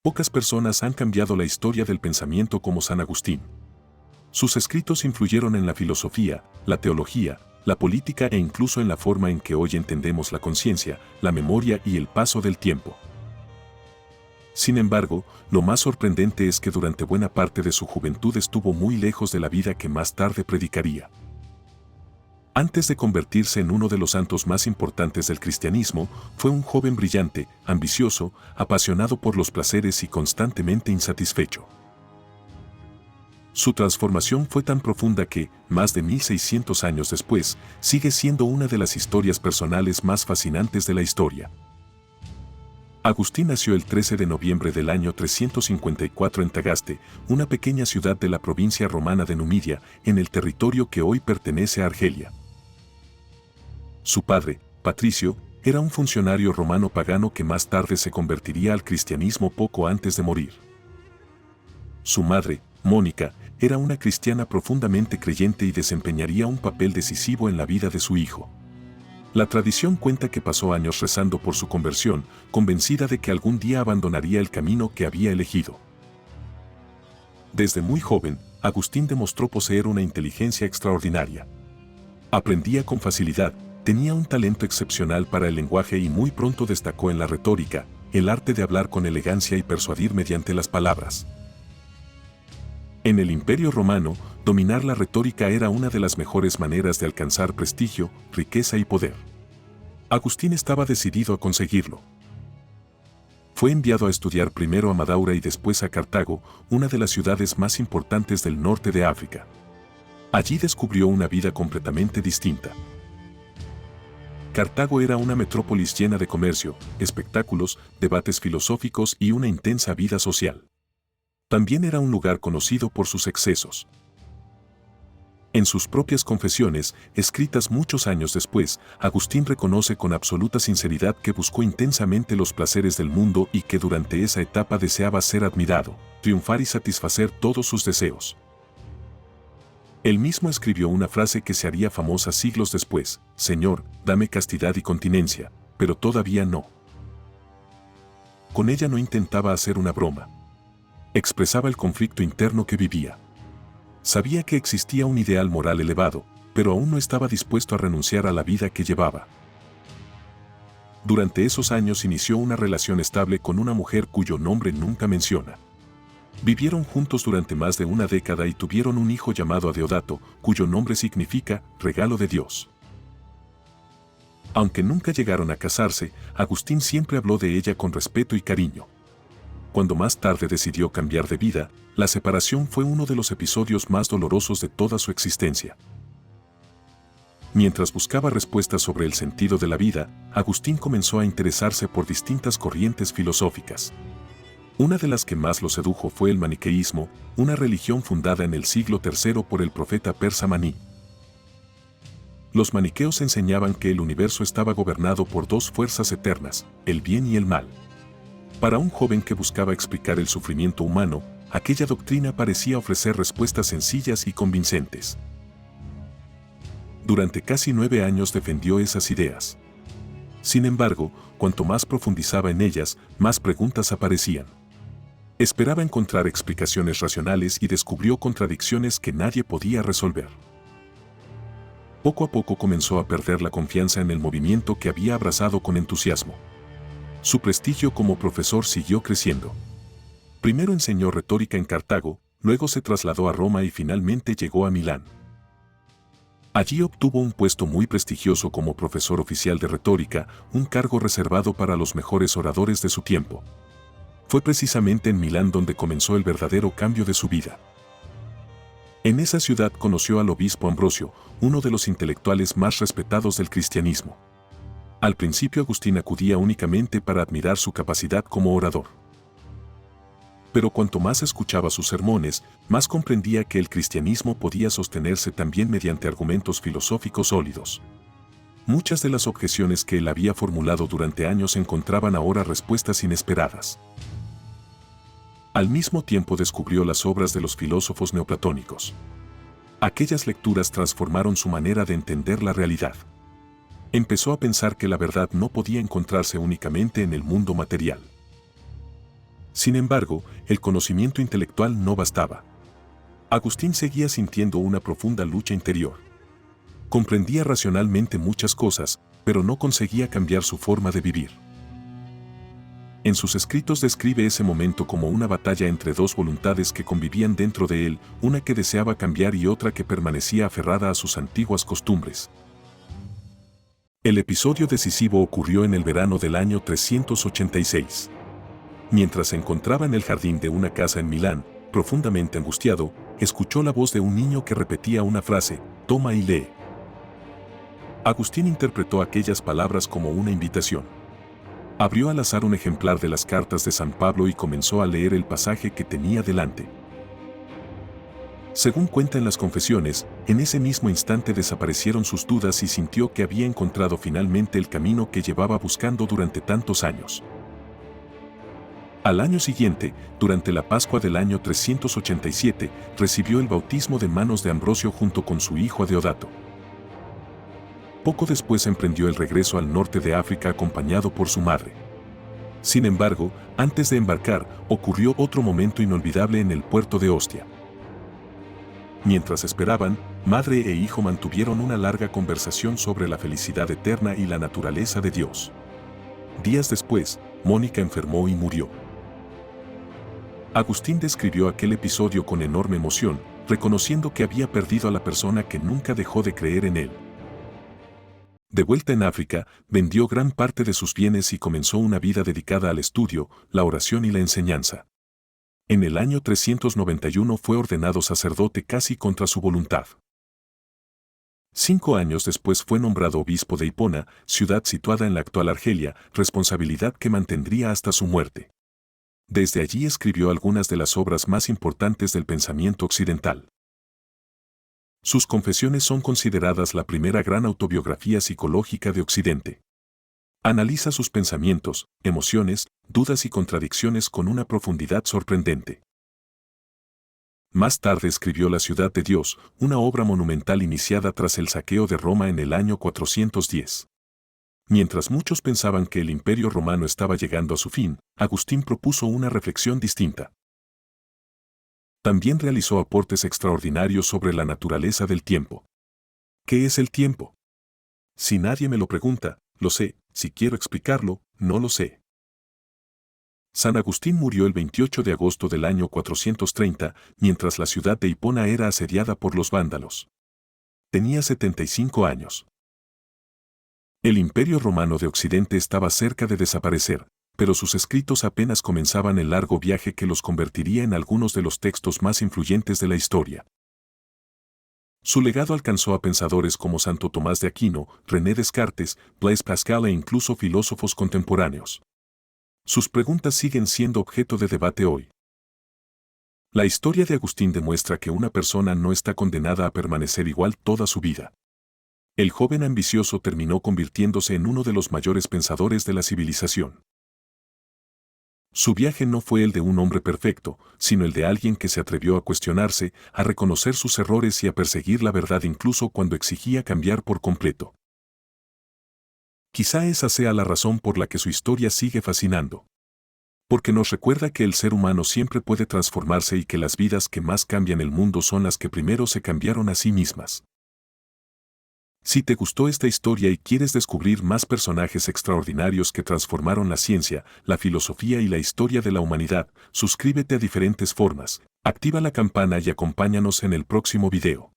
Pocas personas han cambiado la historia del pensamiento como San Agustín. Sus escritos influyeron en la filosofía, la teología, la política e incluso en la forma en que hoy entendemos la conciencia, la memoria y el paso del tiempo. Sin embargo, lo más sorprendente es que durante buena parte de su juventud estuvo muy lejos de la vida que más tarde predicaría. Antes de convertirse en uno de los santos más importantes del cristianismo, fue un joven brillante, ambicioso, apasionado por los placeres y constantemente insatisfecho. Su transformación fue tan profunda que, más de 1600 años después, sigue siendo una de las historias personales más fascinantes de la historia. Agustín nació el 13 de noviembre del año 354 en Tagaste, una pequeña ciudad de la provincia romana de Numidia, en el territorio que hoy pertenece a Argelia. Su padre, Patricio, era un funcionario romano pagano que más tarde se convertiría al cristianismo poco antes de morir. Su madre, Mónica, era una cristiana profundamente creyente y desempeñaría un papel decisivo en la vida de su hijo. La tradición cuenta que pasó años rezando por su conversión, convencida de que algún día abandonaría el camino que había elegido. Desde muy joven, Agustín demostró poseer una inteligencia extraordinaria. Aprendía con facilidad, tenía un talento excepcional para el lenguaje y muy pronto destacó en la retórica, el arte de hablar con elegancia y persuadir mediante las palabras. En el Imperio Romano, dominar la retórica era una de las mejores maneras de alcanzar prestigio, riqueza y poder. Agustín estaba decidido a conseguirlo. Fue enviado a estudiar primero a Madaura y después a Cartago, una de las ciudades más importantes del norte de África. Allí descubrió una vida completamente distinta. Cartago era una metrópolis llena de comercio, espectáculos, debates filosóficos y una intensa vida social. También era un lugar conocido por sus excesos. En sus propias confesiones, escritas muchos años después, Agustín reconoce con absoluta sinceridad que buscó intensamente los placeres del mundo y que durante esa etapa deseaba ser admirado, triunfar y satisfacer todos sus deseos. Él mismo escribió una frase que se haría famosa siglos después: «Señor, dame castidad y continencia, pero todavía no». Con ella no intentaba hacer una broma. Expresaba el conflicto interno que vivía. Sabía que existía un ideal moral elevado, pero aún no estaba dispuesto a renunciar a la vida que llevaba. Durante esos años inició una relación estable con una mujer cuyo nombre nunca menciona. Vivieron juntos durante más de una década y tuvieron un hijo llamado Adeodato, cuyo nombre significa regalo de Dios. Aunque nunca llegaron a casarse, Agustín siempre habló de ella con respeto y cariño. Cuando más tarde decidió cambiar de vida, la separación fue uno de los episodios más dolorosos de toda su existencia. Mientras buscaba respuestas sobre el sentido de la vida, Agustín comenzó a interesarse por distintas corrientes filosóficas. Una de las que más lo sedujo fue el maniqueísmo, una religión fundada en el siglo III por el profeta persa Maní. Los maniqueos enseñaban que el universo estaba gobernado por dos fuerzas eternas, el bien y el mal. Para un joven que buscaba explicar el sufrimiento humano, aquella doctrina parecía ofrecer respuestas sencillas y convincentes. Durante casi 9 años defendió esas ideas. Sin embargo, cuanto más profundizaba en ellas, más preguntas aparecían. Esperaba encontrar explicaciones racionales y descubrió contradicciones que nadie podía resolver. Poco a poco comenzó a perder la confianza en el movimiento que había abrazado con entusiasmo. Su prestigio como profesor siguió creciendo. Primero enseñó retórica en Cartago, luego se trasladó a Roma y finalmente llegó a Milán. Allí obtuvo un puesto muy prestigioso como profesor oficial de retórica, un cargo reservado para los mejores oradores de su tiempo. Fue precisamente en Milán donde comenzó el verdadero cambio de su vida. En esa ciudad conoció al obispo Ambrosio, uno de los intelectuales más respetados del cristianismo. Al principio Agustín acudía únicamente para admirar su capacidad como orador. Pero cuanto más escuchaba sus sermones, más comprendía que el cristianismo podía sostenerse también mediante argumentos filosóficos sólidos. Muchas de las objeciones que él había formulado durante años encontraban ahora respuestas inesperadas. Al mismo tiempo descubrió las obras de los filósofos neoplatónicos. Aquellas lecturas transformaron su manera de entender la realidad. Empezó a pensar que la verdad no podía encontrarse únicamente en el mundo material. Sin embargo, el conocimiento intelectual no bastaba. Agustín seguía sintiendo una profunda lucha interior. Comprendía racionalmente muchas cosas, pero no conseguía cambiar su forma de vivir. En sus escritos describe ese momento como una batalla entre dos voluntades que convivían dentro de él, una que deseaba cambiar y otra que permanecía aferrada a sus antiguas costumbres. El episodio decisivo ocurrió en el verano del año 386. Mientras se encontraba en el jardín de una casa en Milán, profundamente angustiado, escuchó la voz de un niño que repetía una frase: «Toma y lee». Agustín interpretó aquellas palabras como una invitación. Abrió al azar un ejemplar de las cartas de San Pablo y comenzó a leer el pasaje que tenía delante. Según cuentan las confesiones, en ese mismo instante desaparecieron sus dudas y sintió que había encontrado finalmente el camino que llevaba buscando durante tantos años. Al año siguiente, durante la Pascua del año 387, recibió el bautismo de manos de Ambrosio junto con su hijo Adeodato. Poco después emprendió el regreso al norte de África acompañado por su madre. Sin embargo, antes de embarcar, ocurrió otro momento inolvidable en el puerto de Ostia. Mientras esperaban, madre e hijo mantuvieron una larga conversación sobre la felicidad eterna y la naturaleza de Dios. Días después, Mónica enfermó y murió. Agustín describió aquel episodio con enorme emoción, reconociendo que había perdido a la persona que nunca dejó de creer en él. De vuelta en África, vendió gran parte de sus bienes y comenzó una vida dedicada al estudio, la oración y la enseñanza. En el año 391 fue ordenado sacerdote casi contra su voluntad. 5 años después fue nombrado obispo de Hipona, ciudad situada en la actual Argelia, responsabilidad que mantendría hasta su muerte. Desde allí escribió algunas de las obras más importantes del pensamiento occidental. Sus confesiones son consideradas la primera gran autobiografía psicológica de Occidente. Analiza sus pensamientos, emociones, dudas y contradicciones con una profundidad sorprendente. Más tarde escribió La ciudad de Dios, una obra monumental iniciada tras el saqueo de Roma en el año 410. Mientras muchos pensaban que el Imperio Romano estaba llegando a su fin, Agustín propuso una reflexión distinta. También realizó aportes extraordinarios sobre la naturaleza del tiempo. ¿Qué es el tiempo? Si nadie me lo pregunta, lo sé; si quiero explicarlo, no lo sé. San Agustín murió el 28 de agosto del año 430, mientras la ciudad de Hipona era asediada por los vándalos. Tenía 75 años. El Imperio Romano de Occidente estaba cerca de desaparecer, pero sus escritos apenas comenzaban el largo viaje que los convertiría en algunos de los textos más influyentes de la historia. Su legado alcanzó a pensadores como Santo Tomás de Aquino, René Descartes, Blaise Pascal e incluso filósofos contemporáneos. Sus preguntas siguen siendo objeto de debate hoy. La historia de Agustín demuestra que una persona no está condenada a permanecer igual toda su vida. El joven ambicioso terminó convirtiéndose en uno de los mayores pensadores de la civilización. Su viaje no fue el de un hombre perfecto, sino el de alguien que se atrevió a cuestionarse, a reconocer sus errores y a perseguir la verdad incluso cuando exigía cambiar por completo. Quizá esa sea la razón por la que su historia sigue fascinando. Porque nos recuerda que el ser humano siempre puede transformarse y que las vidas que más cambian el mundo son las que primero se cambiaron a sí mismas. Si te gustó esta historia y quieres descubrir más personajes extraordinarios que transformaron la ciencia, la filosofía y la historia de la humanidad, suscríbete a diferentes formas, activa la campana y acompáñanos en el próximo video.